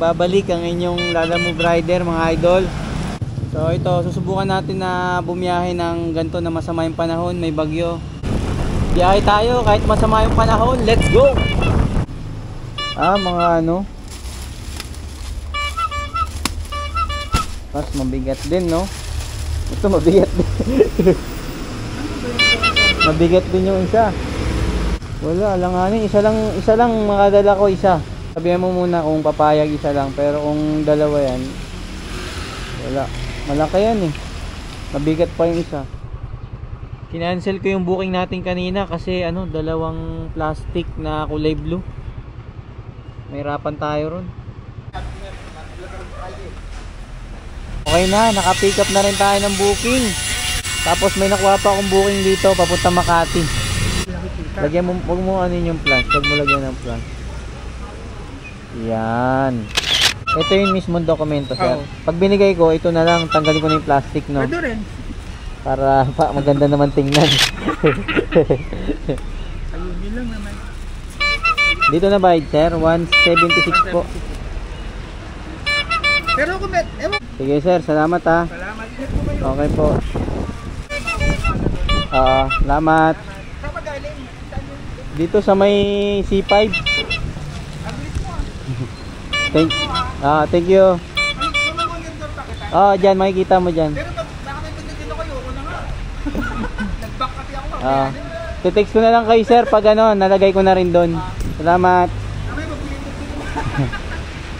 nagbabalik ang inyong Lalamove Rider mga idol. So ito, susubukan natin na bumiyahe ng ganito na masama yung panahon, may bagyo. Biyahe tayo kahit masama yung panahon, let's go! Mga ano, mas mabigat din, no? Ito mabigat din. Mabigat din yung isa. Wala, alanganin, isa lang makadala ko, isa. Sabihan mo muna kung papayag isa lang, pero kung dalawa yan, wala. Malaki yan eh. Mabigat pa yung isa. Kinancel ko yung booking natin kanina kasi ano, dalawang plastic na kulay blue. Mahirapan tayo ron. Okay na, naka-pick up na rin tayo ng booking. Tapos may nakuha pa akong booking dito papunta Makati. Lagyan mo, huwag mo ano yung flash. Huwag mo lagyan ng flash. Yan. Ito yung mismong dokumento, sir. Pag binigay ko, ito na lang, tanggalin ko na yung plastic, no? Pwede rin. Para maganda naman tingnan. Ayun lang naman. Dito na bayad, sir. 176 po. Pero kung sige, sir. Salamat, ha. Salamat din po kayo. Okay po. Salamat. Saan magaling? Dito sa may C5. Thank you. Diyan makikita mo diyan. Pero baka may pagdating ako, ayoko na nga. Nag-back kasi ako. Text ko na lang kayo, sir, pag ano, nalagay ko na rin doon. Salamat.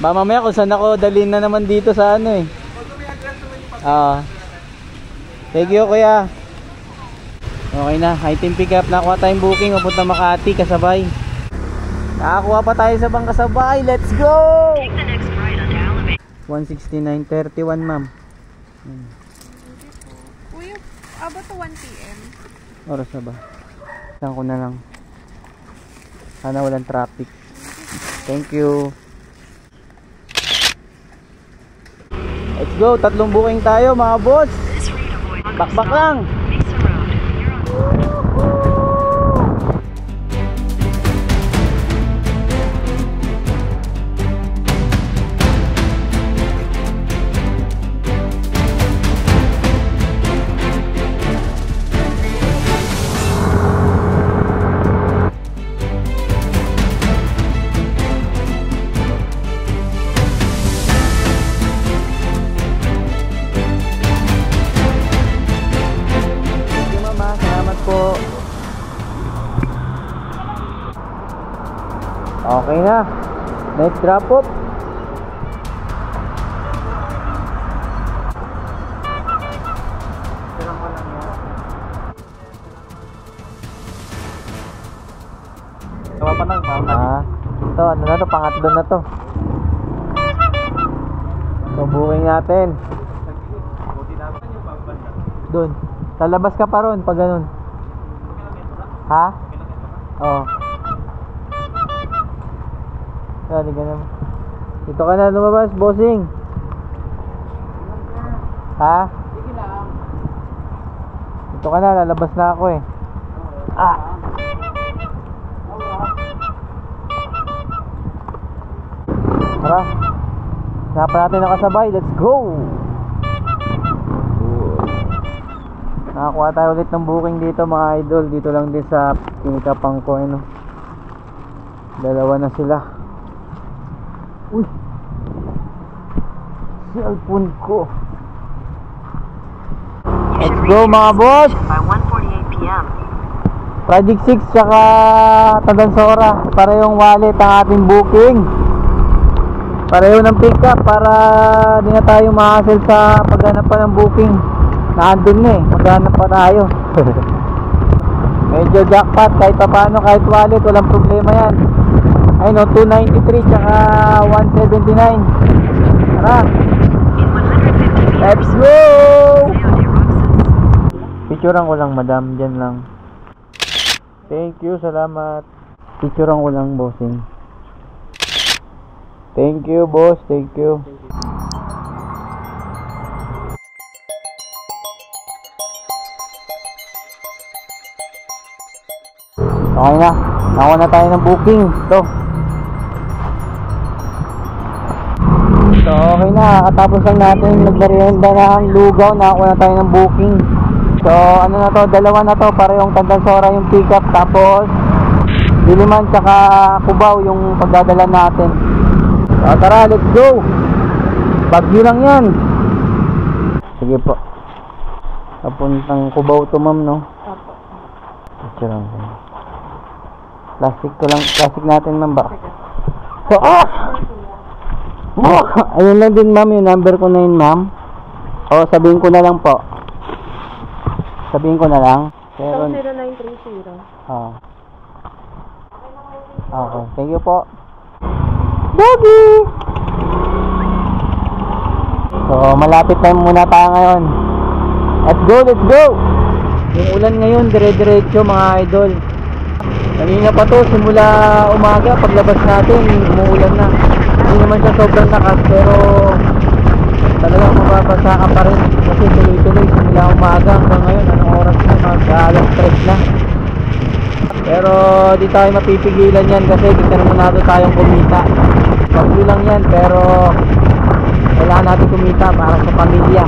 Ba mamaya kung saan ako dalhin na naman dito sa ano eh. Thank you, kuya. Okay na, item pick up. Nakuha tayong booking, papunta Makati kasabay. Nakakuha pa tayo sa bang kasabay. Let's go! 169.31, ma'am. Kuya, abot to 1 PM. Oras na ba? Saan ko na lang. Sana walang traffic. Thank you. Let's go, 3 booking tayo mga boss. Bakbak lang. Okay na. Next drop off. Tawa pa lang, ito, ano na to, pangatlo na to. So, booking natin. Doon. Lalabas ka pa ron pag ganun. Ha? Oo. Dito ka na lumabas, bossing. Ha? Sige lang. Dito ka na, lalabas na ako eh. Tara. Hanapan natin nakasabay, let's go! Nakakuha tayo ulit ng booking dito mga idol. Dito lang din sa pinikapang ko, ano. Dalawa na sila. Uy, cellphone ko. Let's go mga boss. Project 6 tsaka Tandansora. Parehong wallet ang ating booking. Pareho ng pick up para di na tayo ma-hassle sa paghanap pa ng booking. Naandun na eh, maghanap pa tayo. Medyo jackpot kahit pa paano, kahit wallet, walang problema yan. Ayun o, 293 tsaka 179. Tara, let's go! Picturean ko lang madam, dyan lang. Thank you, salamat. Picturean ko lang bossing. Thank you boss, thank you. Okay na, nakuha na tayo ng booking. Ito. Okay na, katapos lang natin nagmerienda ng lugaw, nakakuha na tayo ng booking. So ano na to, dalawa na to, parehong Tandansora yung pick-up, tapos Diliman tsaka Cubao yung pagdadala natin. So tara, let's go. Bagyo lang yan. Sige po. Papuntang Cubao to ma'am, no? Opo. Picture lang. Plastic natin ma'am ba? So ayun lang din ma'am, yung number ko na yun ma'am. O sabihin ko na lang po. Sabihin ko na lang. Pero 0930. Okay, thank you po. Doggy! So, malapit na muna tayo ngayon. Let's go, let's go! Yung ulan ngayon, dire-diretso mga idol. Kanina pa to, simula umaga, paglabas natin, umuulan na. Hindi naman siya sobrang lakas, pero talagang mababasa ka pa rin. Kasi tuloy-tuloy, simula umaga hanggang ngayon, anong oras na, mag-alas 3 na. Pero di tayo mapipigilan yan kasi determinado tayong kumita. Bagyo lang yan, pero kailangan natin kumita para sa pamilya.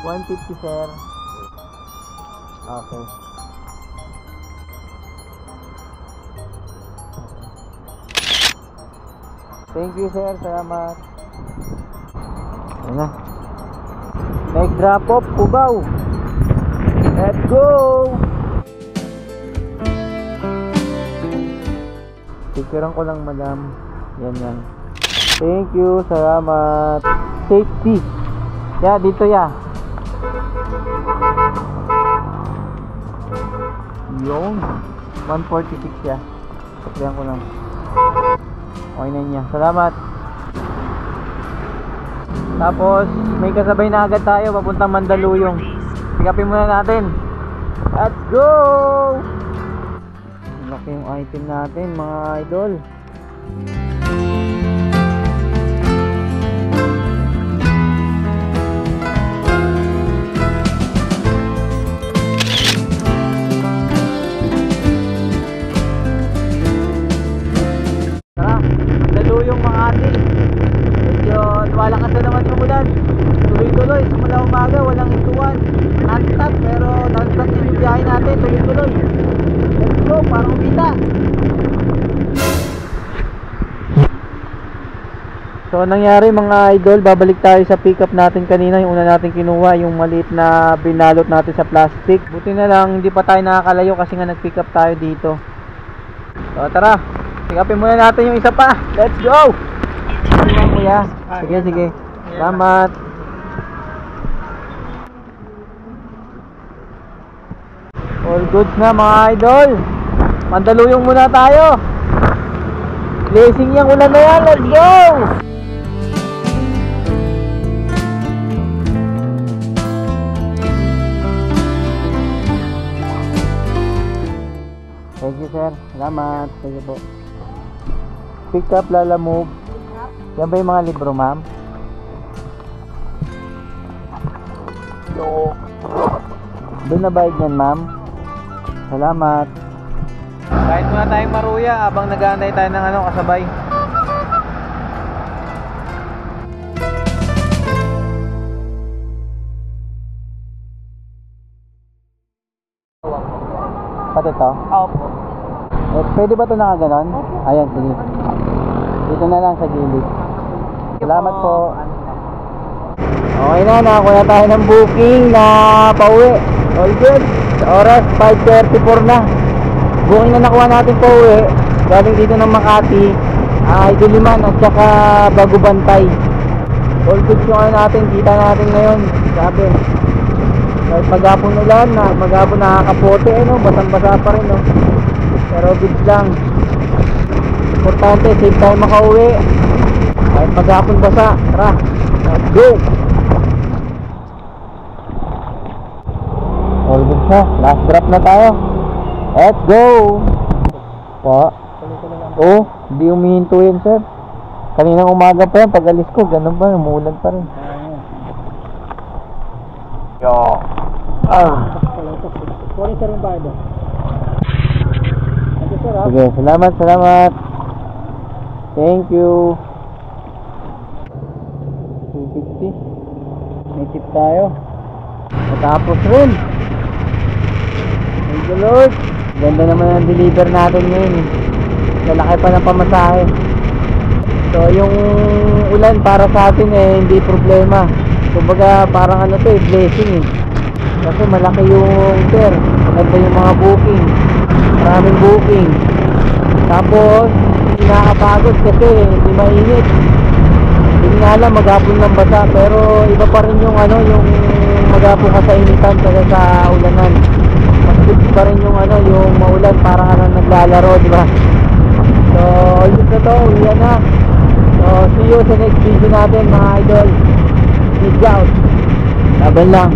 $150 sir. Okay. Thank you sir, salamat. Ayan na. Next drop off, Cubao. Let's go. Picturean ko lang madam. Yan. Thank you, salamat. Safety. Yeah, dito ya. Yung 146 ya. Pagdayan ko lang. Okay na niya. Salamat. Tapos may kasabay na agad tayo papuntang Mandaluyong. Pick-upin muna natin. Let's go! Laki yung item natin mga idol. Yung mga ating medyo lumalakas na naman yung ulan, tuloy-tuloy simula umaga, walang ituan, non-stop, pero non-stop din yung biyahe natin, tuloy-tuloy. Let's go, para kumita. So nangyari mga idol, babalik tayo sa pick-up natin kanina, yung una natin kinuha, yung maliit na binalot natin sa plastic. Buti na lang hindi pa tayo nakakalayo kasi nga nag-pick up tayo dito. So tara, pick-upin muna natin yung isa pa. Let's go! Kuya. Sige. Salamat. All goods na mga idol. Mandaluyong muna tayo. Blessing yung ulan na yan. Let's go! Thank you sir. Salamat. Thank you po. Pick up, Lalamove. Yan ba yung mga libro, ma'am? Doon na bayad yan, ma'am. Salamat. Kahit muna tayong maruya habang nag-aantay tayo ng kasabay. Pati to? Opo. Pwede ba ito nakaganon? Ayan, sige. Dito na lang sa gilid. Salamat po. Okay na, nakakuha na tayo ng booking na pauwi. All good. Sa oras, 5:34 na. Booking na nakuha natin pauwi. Galing dito ng Makati, Diliman at saka Bagubantay. All good yung natin. Kita natin ngayon. Sabi. Kahit maghapon ulan, maghapon nakakapote, basang-basa pa rin, pero good lang. Importante, safe tayo makauwi. Kahit maghapon basa. Tara, let's go! All good Ha, last drop na tayo. Let's go! Po? Oo, hindi umihinto yan, sir. Kaninang umaga pa yan, pag alis ko, ganun pa, umuulan pa rin. Yo! Sorry sir, yung bayad. Thank you sir. Sige, salamat. Thank you. 250. May tip tayo. Natapos rin. Thank you Lord. Ganda naman ang deliver natin ngayon. Lalaki pa ng pamasahe. So yung ulan para sa atin hindi problema. Kumbaga parang ano to blessing eh. Kasi malaki yung sir. Maganda yung mga booking. Maraming booking. Tapos hindi nakakapagod kasi hindi mainit. Hindi nga alam maghapon ng basa. Pero iba pa rin yung yung maghapon ka sa initan kaya sa ulanan. Mas good pa rin yung yung maulan parang naglalaro, di ba? So all this na to, uwian na. So see you sa next video natin mga idol. Peace out. Laban lang.